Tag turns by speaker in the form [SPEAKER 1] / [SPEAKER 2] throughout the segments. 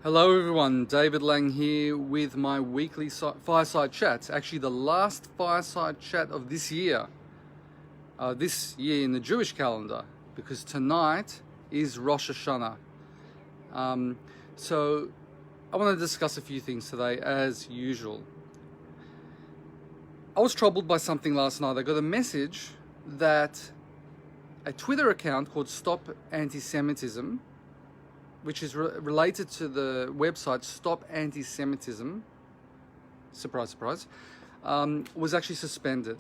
[SPEAKER 1] Hello everyone, David Lang here with my weekly fireside chats. Actually the last fireside chat of this year in the Jewish calendar, because tonight is Rosh Hashanah. So I want to discuss a few things today as usual. I was troubled by something last night. I got a message that a Twitter account called Stop Anti-Semitism, which is related to the website Stop Anti-Semitism, surprise, surprise, was actually suspended.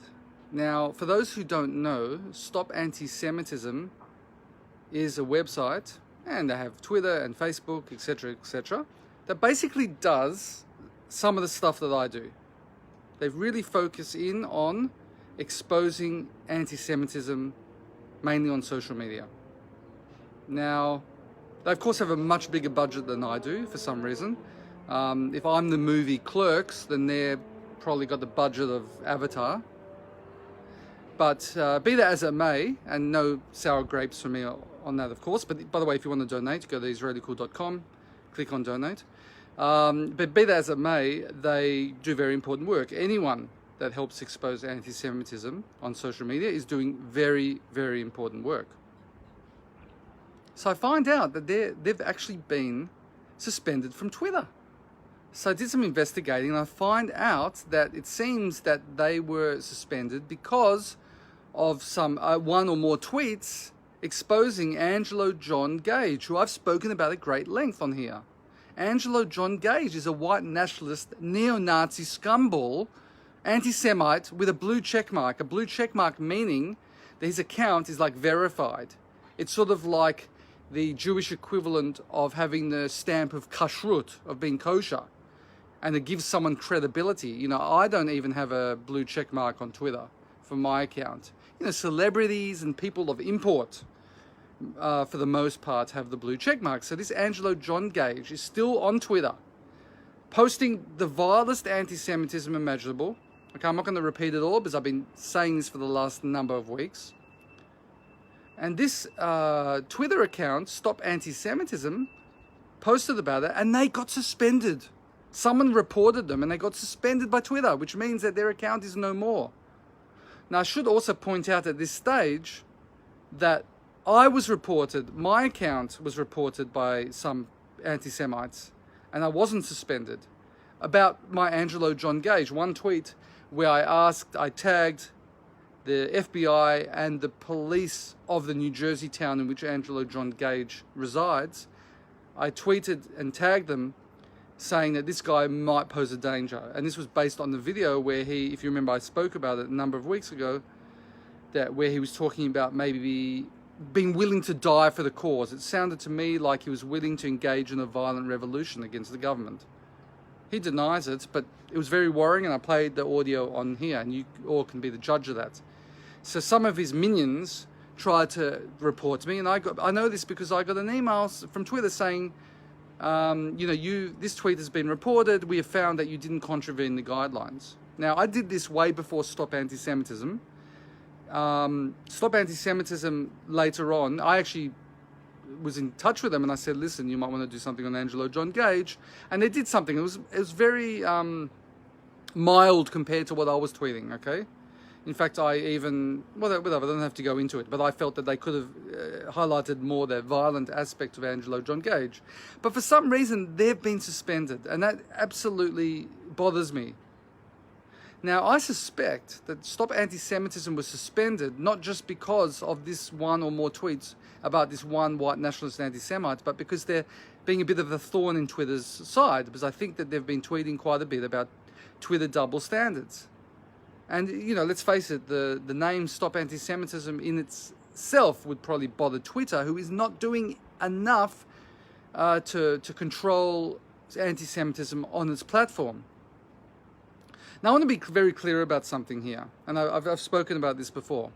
[SPEAKER 1] Now, for those who don't know, Stop Anti-Semitism is a website, and they have Twitter and Facebook, etc., that basically does some of the stuff that I do. They really focus in on exposing anti-Semitism, mainly on social media. Now, they of course have a much bigger budget than I do for some reason. If I'm the movie Clerks, then they've probably got the budget of Avatar. But be that as it may, and no sour grapes for me on that of course, but by the way, if you want to donate, go to israelicool.com, click on donate. But be that as it may, they do very important work. Anyone that helps expose anti-Semitism on social media is doing very, very important work. So I find out that they've actually been suspended from Twitter. So I did some investigating and I find out that it seems that they were suspended because of some one or more tweets exposing Angelo John Gage, who I've spoken about at great length on here. Angelo John Gage is a white nationalist, neo-Nazi scumball, anti-Semite with a blue check mark. A blue check mark meaning that his account is like verified. It's sort of like the Jewish equivalent of having the stamp of kashrut, of being kosher, and it gives someone credibility. You know, I don't even have a blue check mark on Twitter for my account. You know, celebrities and people of import, for the most part, have the blue check mark. So this Angelo John Gage is still on Twitter, posting the vilest anti-Semitism imaginable. Okay, I'm not going to repeat it all because I've been saying this for the last number of weeks. And this Twitter account, Stop Anti-Semitism, posted about it and they got suspended. Someone reported them and they got suspended by Twitter, which means that their account is no more. Now, I should also point out at this stage that my account was reported by some anti-Semites and I wasn't suspended. About my Angelo John Gage, one tweet where I tagged the FBI and the police of the New Jersey town in which Angelo John Gage resides. I tweeted and tagged them saying that this guy might pose a danger. And this was based on the video where if you remember, I spoke about it a number of weeks ago, where he was talking about maybe being willing to die for the cause. It sounded to me like he was willing to engage in a violent revolution against the government. He denies it, but it was very worrying, and I played the audio on here, and you all can be the judge of that. So some of his minions tried to report to me, and I know this because I got an email from Twitter saying, this tweet has been reported. We have found that you didn't contravene the guidelines. Now, I did this way before Stop Anti-Semitism. Stop Anti-Semitism later on, I actually was in touch with them and I said, listen, you might want to do something on Angelo John Gage. And they did something. It was very mild compared to what I was tweeting, okay? In fact, whatever, I don't have to go into it, but I felt that they could have highlighted more the violent aspect of Angelo John Gage. But for some reason, they've been suspended, and that absolutely bothers me. Now, I suspect that Stop Anti-Semitism was suspended not just because of this one or more tweets about this one white nationalist anti-Semite, but because they're being a bit of a thorn in Twitter's side, because I think that they've been tweeting quite a bit about Twitter double standards. And, you know, let's face it, the name Stop Anti-Semitism in itself would probably bother Twitter, who is not doing enough to control anti-Semitism on its platform. Now, I want to be very clear about something here, and I've spoken about this before.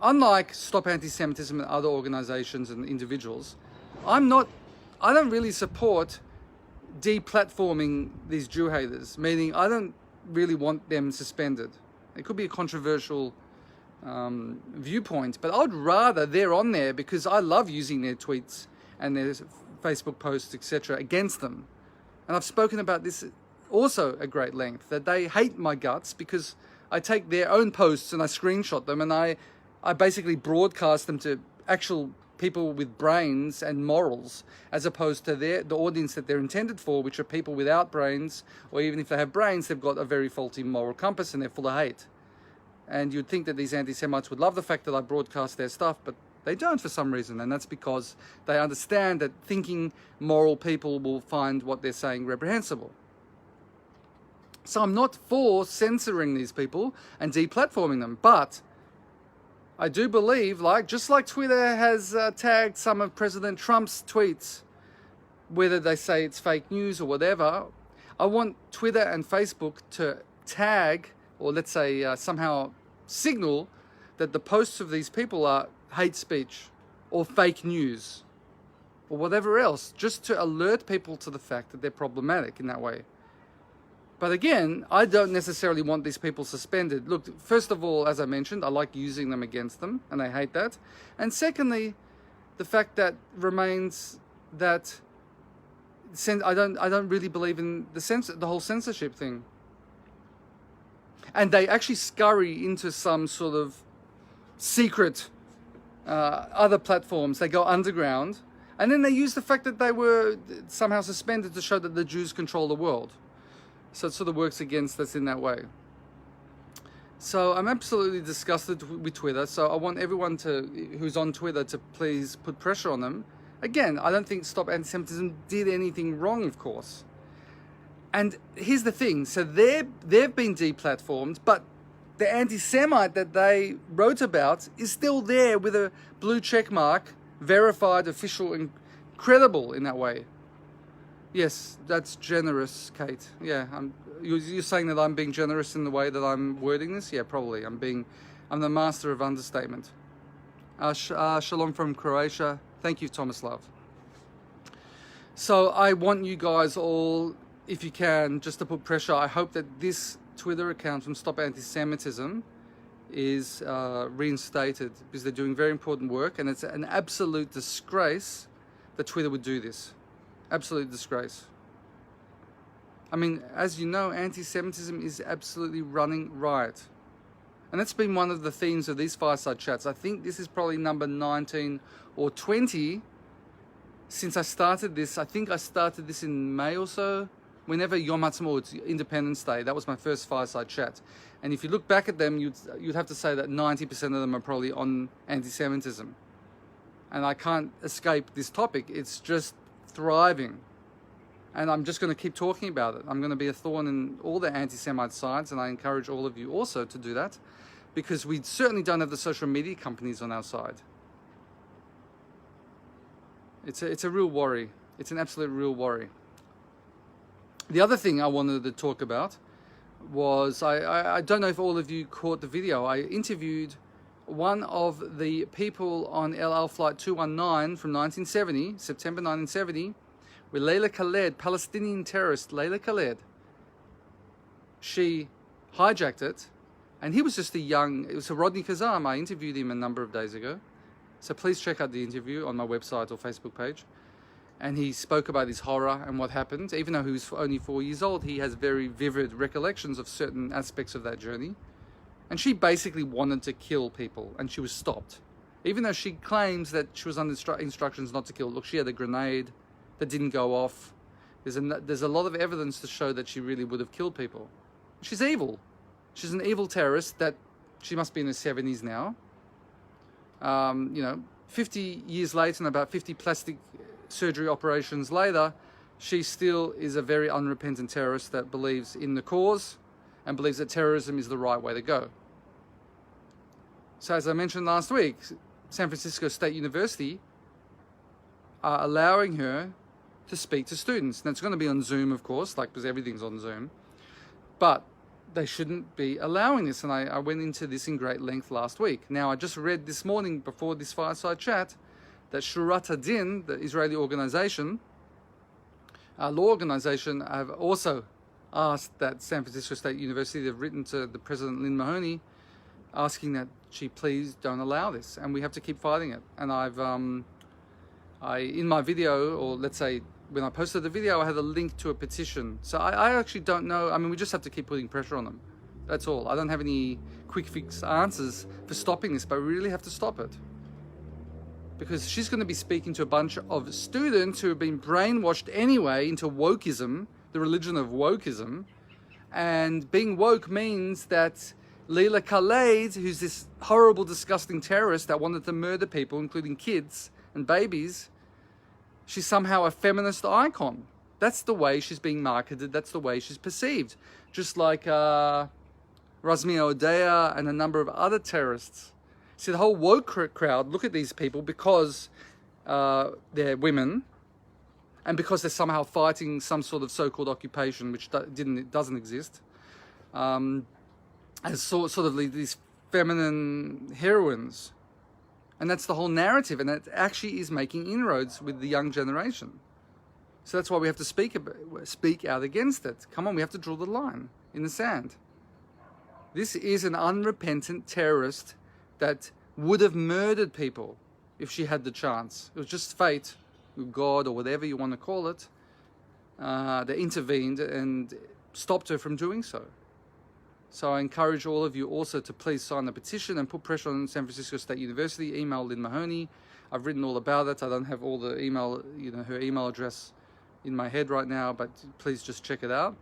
[SPEAKER 1] Unlike Stop Anti-Semitism and other organizations and individuals, I don't really support deplatforming these Jew haters, meaning I don't really want them suspended. It could be a controversial viewpoint, but I'd rather they're on there because I love using their tweets and their Facebook posts, etc., against them. And I've spoken about this also at great length, that they hate my guts because I take their own posts and I screenshot them and I basically broadcast them to actual people with brains and morals, as opposed to the audience that they're intended for, which are people without brains, or even if they have brains, they've got a very faulty moral compass and they're full of hate. And you'd think that these anti-Semites would love the fact that I broadcast their stuff, but they don't for some reason, and that's because they understand that thinking moral people will find what they're saying reprehensible. So I'm not for censoring these people and deplatforming them, but I do believe, just like Twitter has tagged some of President Trump's tweets, whether they say it's fake news or whatever, I want Twitter and Facebook to tag, or let's say somehow signal, that the posts of these people are hate speech or fake news or whatever else, just to alert people to the fact that they're problematic in that way. But again, I don't necessarily want these people suspended. Look, first of all, as I mentioned, I like using them against them, and I hate that. And secondly, the fact that remains that I don't really believe in the whole censorship thing. And they actually scurry into some sort of secret other platforms. They go underground, and then they use the fact that they were somehow suspended to show that the Jews control the world. So it sort of works against us in that way. So I'm absolutely disgusted with Twitter. So I want everyone who's on Twitter to please put pressure on them. Again, I don't think Stop Anti-Semitism did anything wrong, of course. And here's the thing. So they've been deplatformed, but the anti-Semite that they wrote about is still there with a blue check mark, verified, official, and credible in that way. Yes, that's generous, Kate. Yeah, you're saying that I'm being generous in the way that I'm wording this? Yeah, probably. I'm the master of understatement. Shalom from Croatia. Thank you, Tomislav. So I want you guys all, if you can, just to put pressure. I hope that this Twitter account from Stop Anti-Semitism is reinstated, because they're doing very important work, and it's an absolute disgrace that Twitter would do this. Absolute disgrace. I mean, as you know, anti-Semitism is absolutely running riot. And that's been one of the themes of these fireside chats. I think this is probably number 19 or 20 since I started this. I think I started this in May or so, whenever Yom Ha'atzmaut, Independence Day. That was my first fireside chat. And if you look back at them, you'd have to say that 90% of them are probably on anti-Semitism. And I can't escape this topic. It's just thriving, and I'm just going to keep talking about it. I'm going to be a thorn in all the anti-Semite sides, and I encourage all of you also to do that, because we certainly don't have the social media companies on our side. It's a real worry. It's an absolute real worry. The other thing I wanted to talk about was, I don't know if all of you caught the video. I interviewed one of the people on El Al Flight 219 from 1970, September 1970, with Layla Khaled, Palestinian terrorist Layla Khaled. She hijacked it, and he was just it was a Rodney Kazam. I interviewed him a number of days ago. So please check out the interview on my website or Facebook page. And he spoke about his horror and what happened. Even though he was only 4 years old, he has very vivid recollections of certain aspects of that journey. And she basically wanted to kill people, and she was stopped. Even though she claims that she was under instructions not to kill. Look, she had a grenade that didn't go off. There's a lot of evidence to show that she really would have killed people. She's evil. She's an evil terrorist that she must be in her 70s now. 50 years later and about 50 plastic surgery operations later, she still is a very unrepentant terrorist that believes in the cause and believes that terrorism is the right way to go. So as I mentioned last week, San Francisco State University are allowing her to speak to students. And it's going to be on Zoom, of course, because everything's on Zoom. But they shouldn't be allowing this. And I went into this in great length last week. Now, I just read this morning before this fireside chat that Shurat HaDin, the Israeli organization, law organization, have also asked that San Francisco State University, they've written to the President Lynn Mahoney, asking that she please don't allow this, and we have to keep fighting it. And I've in my video, or let's say when I posted the video, I had a link to a petition. So I actually don't know. I mean, we just have to keep putting pressure on them. That's all. I don't have any quick fix answers for stopping this, but we really have to stop it. Because she's going to be speaking to a bunch of students who have been brainwashed anyway into wokeism, the religion of wokeism. And being woke means that Leila Khaled, who's this horrible, disgusting terrorist that wanted to murder people, including kids and babies, she's somehow a feminist icon. That's the way she's being marketed. That's the way she's perceived. Just like Razmia Odeya and a number of other terrorists. See, the whole woke crowd look at these people because they're women and because they're somehow fighting some sort of so-called occupation which doesn't exist, as sort of these feminine heroines. And that's the whole narrative, and it actually is making inroads with the young generation. So that's why we have to speak out against it. Come on, we have to draw the line in the sand. This is an unrepentant terrorist that would have murdered people if she had the chance. It was just fate, God, or whatever you want to call it, that intervened and stopped her from doing so. So I encourage all of you also to please sign the petition and put pressure on San Francisco State University. Email Lynn Mahoney. I've written all about it. I don't have all the email, her email address in my head right now, but please just check it out.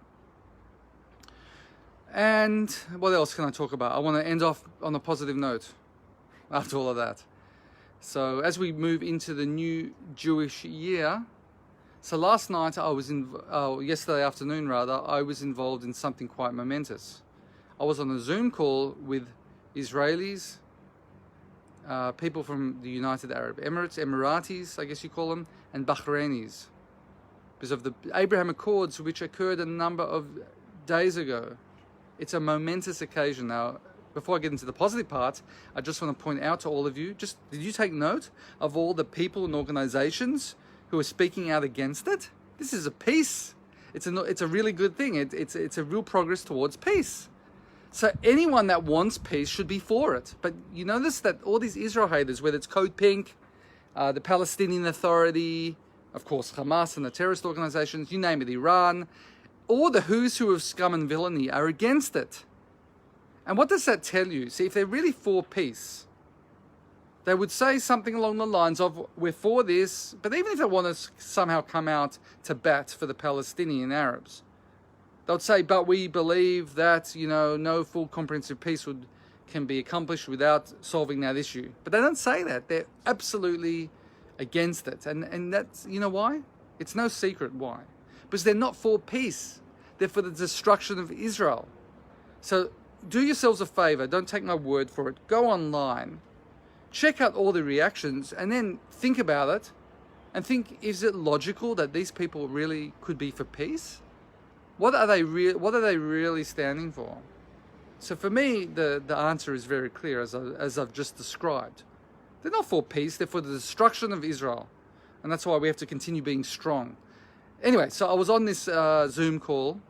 [SPEAKER 1] And what else can I talk about? I want to end off on a positive note after all of that. So as we move into the new Jewish year, so last night yesterday afternoon rather, I was involved in something quite momentous. I was on a Zoom call with Israelis, people from the United Arab Emirates, Emiratis, I guess you call them, and Bahrainis, because of the Abraham Accords, which occurred a number of days ago. It's a momentous occasion. Now, before I get into the positive part, I just want to point out to all of you, did you take note of all the people and organizations who are speaking out against it? This is a peace. It's a really good thing. It's a real progress towards peace. So anyone that wants peace should be for it. But you notice that all these Israel haters, whether it's Code Pink, the Palestinian Authority, of course Hamas and the terrorist organizations, you name it, Iran, all the who's who of scum and villainy are against it. And what does that tell you? See, if they're really for peace, they would say something along the lines of, we're for this, but even if they want to somehow come out to bat for the Palestinian Arabs, they would say, but we believe that, no full comprehensive peace can be accomplished without solving that issue. But they don't say that. They're absolutely against it. And that's, you know why? It's no secret why. Because they're not for peace. They're for the destruction of Israel. So do yourselves a favor. Don't take my word for it. Go online. Check out all the reactions and then think about it. And think, is it logical that these people really could be for peace? What are they really standing for? So for me, the answer is very clear, as I've just described. They're not for peace, they're for the destruction of Israel. And that's why we have to continue being strong. Anyway, so I was on this Zoom call.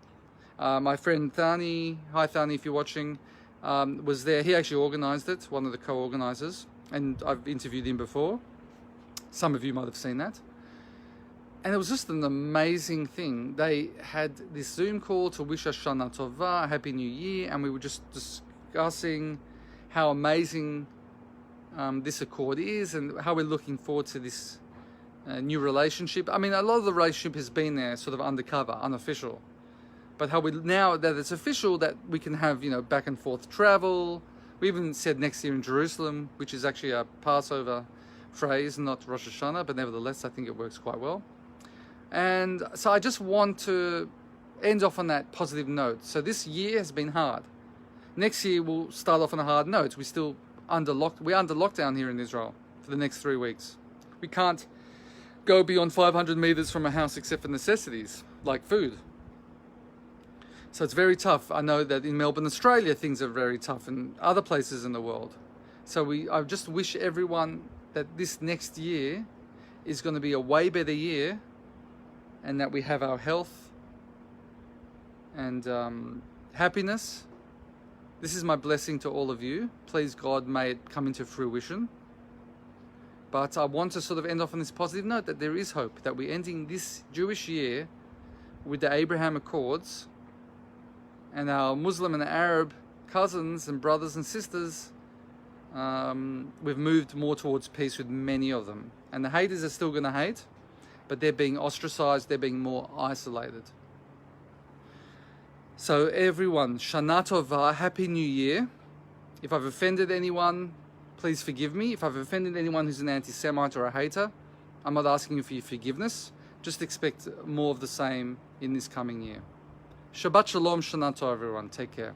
[SPEAKER 1] My friend Thani, hi Thani if you're watching, was there. He actually organized it, one of the co-organizers. And I've interviewed him before. Some of you might have seen that. And it was just an amazing thing. They had this Zoom call to wish us Shana Tova, Happy New Year, and we were just discussing how amazing this accord is and how we're looking forward to this new relationship. I mean, a lot of the relationship has been there, sort of undercover, unofficial. But how now that it's official, that we can have, back and forth travel. We even said next year in Jerusalem, which is actually a Passover phrase, not Rosh Hashanah, but nevertheless, I think it works quite well. And so I just want to end off on that positive note. So this year has been hard. Next year we'll start off on a hard note. We're under lockdown here in Israel for the next 3 weeks. We can't go beyond 500 meters from a house except for necessities, like food. So it's very tough. I know that in Melbourne, Australia, things are very tough, and other places in the world. So I just wish everyone that this next year is going to be a way better year, and that we have our health and happiness. This is my blessing to all of you. Please, God, may it come into fruition. But I want to sort of end off on this positive note that there is hope, that we're ending this Jewish year with the Abraham Accords, and our Muslim and Arab cousins and brothers and sisters, we've moved more towards peace with many of them. And the haters are still going to hate, but they're being ostracized, they're being more isolated. So everyone, Shana Tova, Happy New Year. If I've offended anyone, please forgive me. If I've offended anyone who's an anti-Semite or a hater, I'm not asking you for your forgiveness. Just expect more of the same in this coming year. Shabbat Shalom, Shana Tova, everyone. Take care.